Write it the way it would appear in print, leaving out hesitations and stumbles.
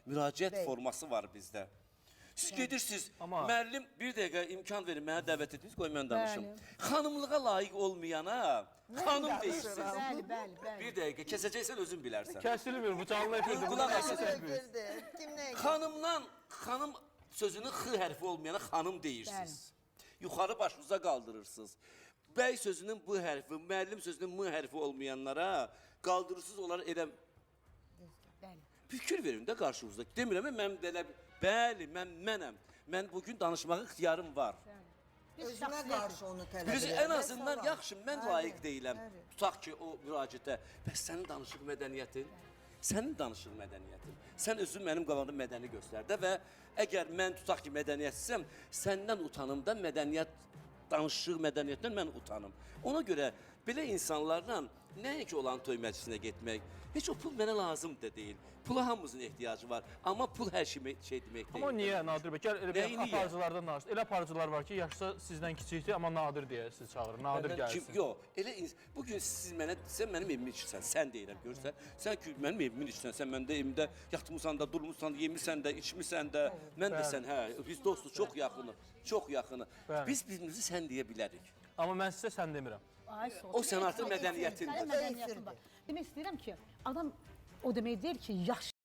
müraciət forması var bizdə. Siz gedirsiniz, müəllim bir dəqiqə imkan verin, mənə dəvət etdiniz, qoy mən danışım. Xanımlığa layiq olmayana xanım deyirsiniz. Bəli. Bir dəqiqə, kəsəcəksən özün bilərsən. Kəsilmir, bu canlı efirdir. Qulaq asın. Kimlə? Xanımdan, xanım sözünün x hərfi olmayana xanım deyirsiniz. Yuxarı başınıza qaldırırsınız. Bəy sözünün bu hərfi, müəllim sözünün m hərfi olmayanlara qaldırırsınız, onlar elə... Fikir verin də qarşınızda. Demirəm, mən belə... Bəli, mənəm. Mən bugün danışmağa ixtiyarım var. Özünə qarşı onu tələb Bilirsiniz, edir. ən azından yaxşı, mən layiq deyiləm. Tutaq ki, o müraciətə. Bəs sənin danışıq mədəniyyətin? Sənin danışıq mədəniyyətin. Sən özün mənim qabağımda mədəni göstərdə və əgər mən tutaq ki, mədəniyyətsizəm, səndən utanım da danışıq mədəniyyətdən mən utanım. Ona görə belə insanlarla nəinki olan toy məclisinə getmək, heç o pul mənə lazım da deyil. Pula hamımızın ehtiyacı var, amma pul hər şey demək deyil. Amma niyə Nadir bəy? Gəl elə aparıcılardan danışdı. Elə aparıcılar var ki, yaşsa sizdən kiçikdir, amma Nadir deyə sizi çağırır. Nadir gəlsin. Yox, elə bugün sən mənim evimin içirsən, sən deyirəm, görürsən. Sən ki, mənim evimin içirsən, sən məndə evimdə yatmısan da, durmuşsan da, yemirsən də, içmirsən də. Mən də sən, biz dostuz, çox yaxını. Biz birbirimizi sən deyə bilərik. Amma mən sizə sən demirəm. O sən artıq mədəniyyətindir. Sənin mədəniyyətin var. Demək istəyirəm ki, adam o demək deyil ki, yaşlı